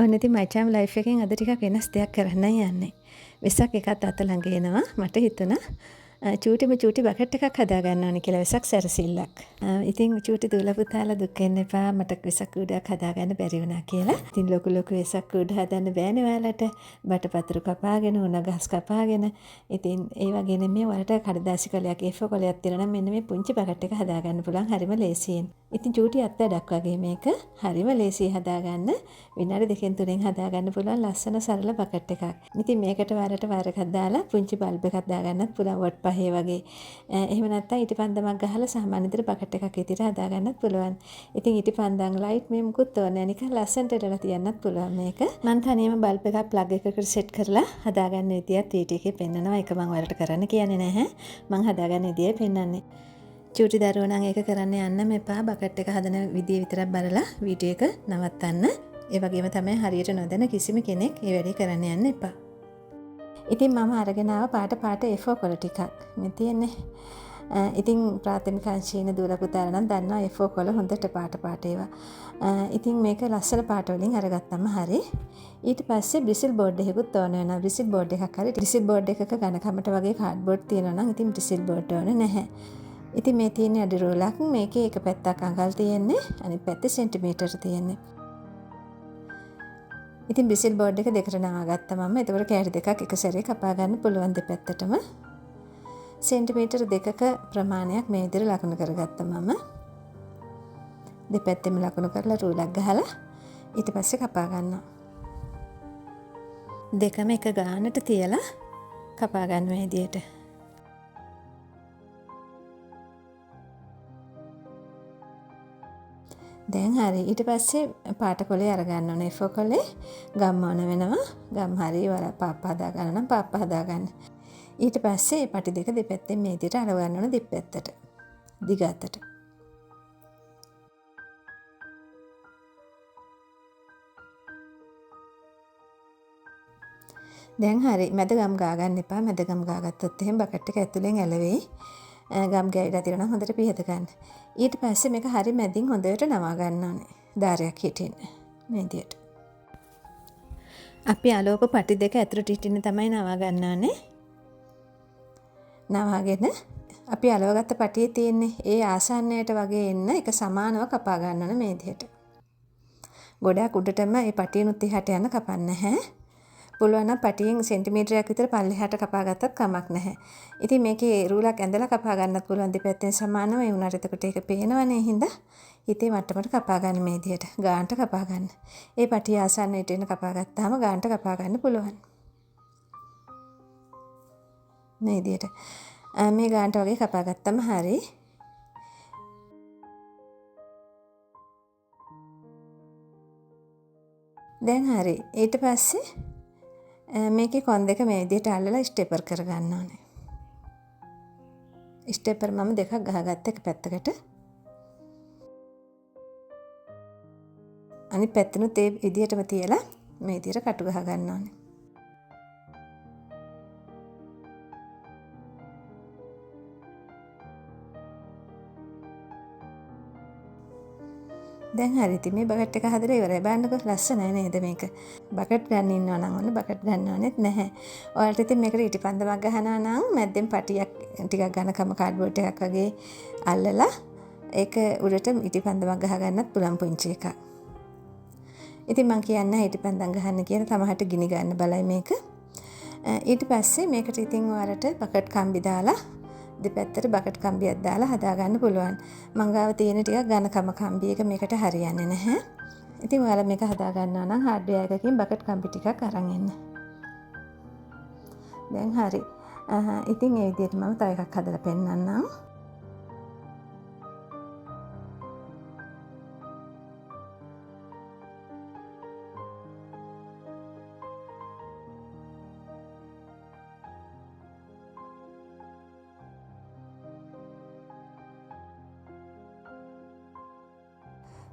ඔන්න ඉතින් my charm life එකෙන් අද ටිකක් වෙනස් දෙයක් කරන්න යන්නේ. වෙසක් එකත් අත ළඟ එනවා. මට හිතුණා චූටිම චූටි බකට් එකක් හදා ගන්න ඕනේ කියලා වෙසක් සැරසිල්ලක්. ඉතින් චූටි දුල පුතාලා දුක් වෙන්න එපා. මට වෙසක් කූඩයක් හදා ගන්න බැරි වුණා කියලා. ඉතින් ලොකු වෙසක් කූඩ හදන්න බෑනේ ඔයාලට. බටපතුරු කපාගෙන උණ ගස් කපාගෙන. ඉතින් ඒ වගේ නෙමෙයි ඔයාලට කඩදාසි කොලයක් A4 කොලයක් තියෙනවා නම් මෙන්න මේ පුංචි බකට් එක හදා ගන්න පුළුවන් හරිම ලේසියෙන්. ඉතින් චූටි අත් වැඩක් වගේ මේක හරිම ලේසියි හදා ගන්න. විනාඩි 2-3න් හදා ගන්න පුළුවන් ලස්සන සරල බකට් එකක්. ඉතින් මේකට වරට වර එකක් දාලා පුංචි බල්බ් එකක් දාගන්නත් පුළුවන් වොට් පහේ වගේ. එහෙම නැත්නම් ඉටිපන්දමක් ගහලා සාමාන්‍ය විදිහට බකට් එකක් විදිහට හදා ගන්නත් පුළුවන්. ඉතින් ඉටිපන්දම් ලයිට් මේ මුකුත් ඕනේ නැහැ. නිකන් ලස්සනට එලලා තියන්නත් පුළුවන් මේක. මම තනියම බල්බ් එකක් ප්ලග් එකකට සෙට් කරලා හදා ගන්න විදියත් ඊට එකේ පෙන්නනවා. ඒක මම ඔයාලට කරන්න කියන්නේ නැහැ. මම හදා ගන්න විදිය පෙන්නන්නේ. චූටි දරුවෝ නම් ඒක කරන්න යන්න මෙපා. බකට් එක හදන විදිය විතරක් බලලා වීඩියෝ එක නවත්තන්න. ඒ වගේම තමයි හරියට නොදැන කිසිම කෙනෙක් මේ වැඩේ කරන්න යන්න එපා. ඉතින් මම අරගෙන ආව පාට A4 කොළ ටිකක්. මේ තියෙන්නේ. ඉතින් ප්‍රාථමික අංශීන දුර පුතාලා නම් දන්නවා A4 කොළ හොඳට පාට ඒවා. ඉතින් මේක ලස්සන පාට වලින් අරගත්තම හරි. ඊට පස්සේ බ්‍රිසිල් බෝඩ් එකකුත් ඕන වෙනවා. බ්‍රිසිල් බෝඩ් එකක් හරි. බ්‍රිසිල් බෝඩ් එකක ඝනකමට වගේ කාඩ්බෝඩ් තියෙනවා නම් ඉතින් බ්‍රිසිල් බෝඩ් ඕනේ නැහැ. ඉතින් මේ තියෙන අඩි රෝලක් මේකේ එක පැත්තක් අඟල් තියෙන්නේ අනිත් පැත්තේ සෙන්ටිමීටර තියෙන්නේ. ඉතින් බ්‍රිසිල් බෝඩ් එක දෙකට නවා ගත්තා මම. එතකොට කෑලි දෙකක් එක සැරේ කපා ගන්න පුළුවන් දෙපැත්තටම. සෙන්ටිමීටර 2ක ප්‍රමාණයක් මේ විදිහට ලකුණු කරගත්තා මම. දෙපැත්තෙම ලකුණු කරලා රූලක් ගහලා ඊට පස්සේ කපා ගන්නවා. දෙකම එක ගානට තියලා කපා ගන්න මේ විදිහට. දැන් හරි. ඊට පස්සේ පාට කොලේ අරගන්න ඕනේ. A4 කොලේ ගම් ඕන වෙනවා. ගම් හරි වල පාප්ප හදා ගන්න නම් පාප්ප හදා ගන්න. ඊට පස්සේ පටි දෙක දෙපැත්තෙන් මේ විදිහට අරව ගන්න ඕනේ දෙපැත්තට. දිග අතට. දැන් හරි. මැද ගම් ගා ගන්න එපා. මැද ගම් ගාගත්තොත් එහෙනම් බකට් එක ඇතුලෙන් ඇලවෙයි. ගම් ගෑවිලා තියෙනවා නම් හොඳට පිහත ගන්න. ඊට පස්සේ මේක හරි මැදින් හොඳට නවා ගන්න ඕනේ. ධාරයක් හිටින්න. මේ විදිහට. අපි අලෝප පටි දෙක ඇතුළට හිටින්න තමයි නවා ගන්න ඕනේ. නවාගෙන අපි අලවගත්ත පටියේ තියෙන්නේ ඒ ආසන්නයට වගේ එන්න එක සමානව කපා ගන්න ඕනේ මේ විදිහට. ගොඩක් උඩටම මේ පටියනුත් එහාට යන කපන්න නැහැ. පුළුවන් නම් පටියෙන් සෙන්ටිමීටරයක් විතර පල්ලෙහාට කපා ගත්තත් කමක් නැහැ. ඉතින් මේකේ රූලක් ඇඳලා කපා ගන්නත් පුළුවන් දෙපැත්තෙන් සමානව. ඒ වුණාට එතකොට ඒක පේනවනේ හින්දා හිතේ මට්ටමට කපා ගන්න මේ විදිහට. ගානට කපා ගන්න. ඒ පටිය ආසන්නයට එන කපා ගත්තාම ගානට කපා ගන්න පුළුවන්. මේ විදිහට. මේ ගානට වගේ කපා ගත්තම හරි. දැන් හරි. ඊට පස්සේ මේකේ කොන් දෙක මේ විදිහට අල්ලලා ස්ටෙපර් කරගන්න ඕනේ. ස්ටෙපර් මම දෙකක් ගහගත්ත එක පැත්තකට. අනිත් පැත්තනොත් ඒ විදිහටම තියලා මේ විදිහට කටු ගහ ගන්න ඕනේ. දැන් හරි. ඉතින් මේ බකට් එක හදලා ඉවරයි. බලන්නකො ලස්සනයි නේද මේක? බකට් ගන්න ඉන්නවා නම් ඔන්න බකට් ගන්න ඕනෙත් නැහැ. ඔයාලට ඉතින් මේකට ඉටිපන්දමක් ගහනවා නම් මැද්දෙන් පටියක් ටිකක් ඝනකම කාඩ්බෝඩ් එකක් වගේ අල්ලලා ඒක උඩට ඉටිපන්දමක් ගහ ගන්නත් පුළුවන් පුංචි එකක්. ඉතින් මම කියන්නේ ඉටිපන්දම් ගහන්න කියන තමහට ගිනි ගන්න බලයි මේක. ඊට පස්සේ මේකට ඉතින් ඔයාලට බකට් කම්බි දාලා දෙපැත්තට බකට් කම්බියක් දාලා හදා ගන්න පුළුවන්. මං ගාව තියෙන ටිකක් ඝනකම කම්බි එක මේකට හරියන්නේ නැහැ. ඉතින් ඔයාලා මේක හදා ගන්නවා නම් හાર્ඩ්වෙයාර් එකකින් බකට් කම්බි ටිකක් අරන් එන්න. දැන් හරි. ඉතින් මේ විදිහට මම තව එකක් හදලා පෙන්නන්නම්.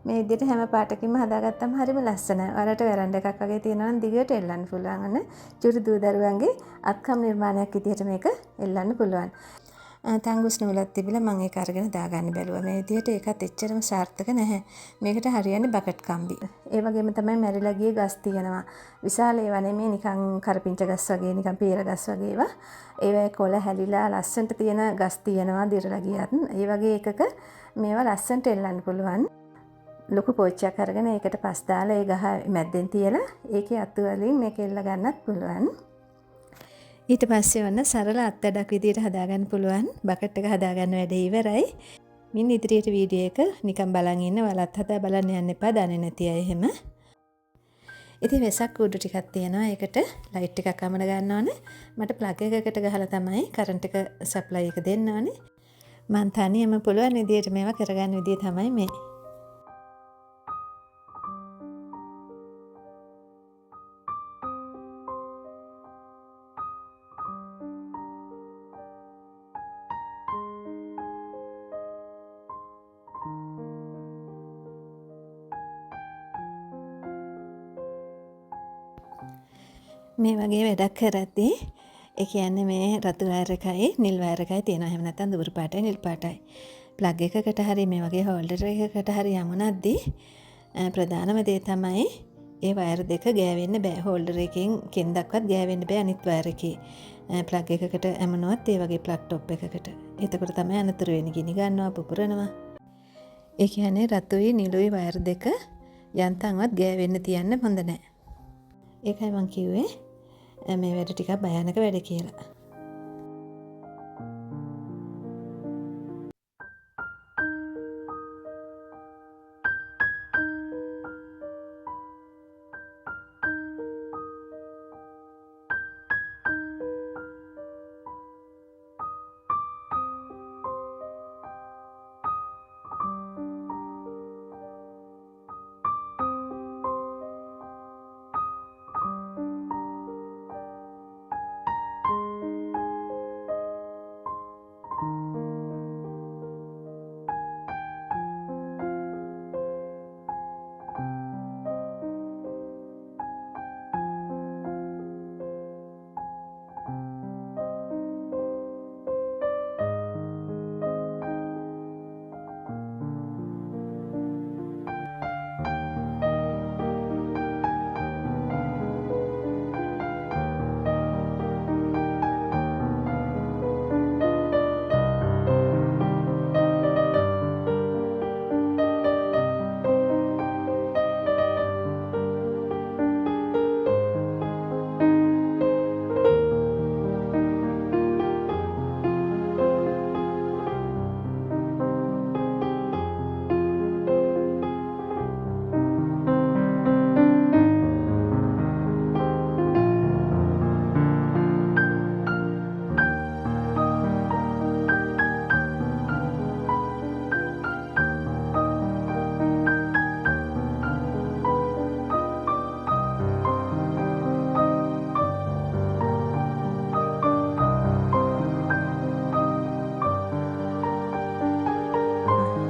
මේ විදිහට හැම පාටකින්ම හදාගත්තම හරිම ලස්සනයි. ඔයාලට වැරන්ඩ එකක් වගේ තියෙනවා නම් දිගට එල්ලන්න පුළුවන්. අන්න චුටි දූ දරුවන්ගේ අත්කම් නිර්මාණයක් විදිහට මේක එල්ලන්න පුළුවන්. තංගුස් නූලක් තිබිලා මම ඒක අරගෙන දාගන්න බැලුවා. මේ විදිහට ඒකත් එච්චරම සාර්ථක නැහැ. මේකට හරියන්නේ බකට් කම්බි. ඒ වගේම තමයි මැරිලා ගිය ගස් තියෙනවා. විශාල ඒවා නෙමෙයි නිකන් කරපිංච ගස් වගේ නිකන් පීර ගස් වගේ ඒවා. ඒවැ කොළ හැලිලා ලස්සනට තියෙන ගස් තියෙනවා දිරලා ගියත්. ඒ වගේ එකක මේවා ලස්සනට එල්ලන්න පුළුවන්. ලොකු පෝච්චියක් අරගෙන ඒකට පස් දාලා ඒ ගහ මැද්දෙන් තියලා ඒකේ අතු වලින් මේක එල්ල ගන්නත් පුළුවන්. ඊට පස්සේ වන්න සරල අත්දැඩක් විදියට හදාගන්න පුළුවන්. බකට් එක හදාගන්න වැඩේ ඉවරයි. මින් ඉදිරියට වීඩියෝ එක නිකන් බලන් ඉන්න වලත් හදා බලන්න යන්න එපා. දන්නේ නැති අය එහෙම. ඉතින් වෙසක් කූඩු ටිකක් තියෙනවා. ඒකට ලයිට් එකක් අමන ගන්න ඕනේ. මට ප්ලග් එකකට ගහලා තමයි කරන්ට් එක සප්ලයි එක දෙන්න ඕනේ. මං තනියම පුළුවන් විදියට මේවා කරගන්න විදිය තමයි මේ. මේ වගේ වැඩක් කරද්දී ඒ කියන්නේ මේ රතු වයර් එකයි නිල් වයර් එකයි තියෙනවා. එහෙම නැත්නම් දුඹුරු පාටයි නිල් පාටයි. ප්ලග් එකකට හරි මේ වගේ හෝල්ඩර් එකකට හරි යමුනද්දී ප්‍රධානම දේ තමයි ඒ වයර් දෙක ගෑවෙන්න බෑ. හෝල්ඩර් එකකින් කෙන්දක්වත් ගෑවෙන්න බෑ අනිත් වයර් එකේ. ප්ලග් එකකට යමුනොත් ඒ වගේ ප්ලග් ටොප් එකකට. එතකොට තමයි අනතුරු වෙන්නේ. ගිනි ගන්නවා පුපුරනවා. ඒ කියන්නේ රතුයි නිලුයි වයර් දෙක යන්තම්වත් ගෑවෙන්න තියන්න හොඳ නැහැ. ඒකයි මං කිව්වේ මේ වැඩ ටිකක් භයානක වැඩ කියලා.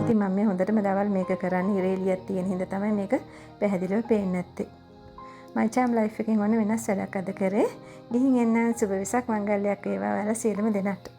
ඉතින් මම මේ හොඳටම දවල් මේක කරන්නේ ඉරේලියක් තියෙන හින්දා තමයි මේක පැහැදිලිව පේන්නේ නැත්තේ. මයි චාම් ලයිෆ් එකෙන් වන්න වෙනස් වැඩක් අද කරේ. ගිහින් එන්න සුබ වෙසක් මංගල්‍යයක් වේවා ඔයාලා සියලුම දෙනාට.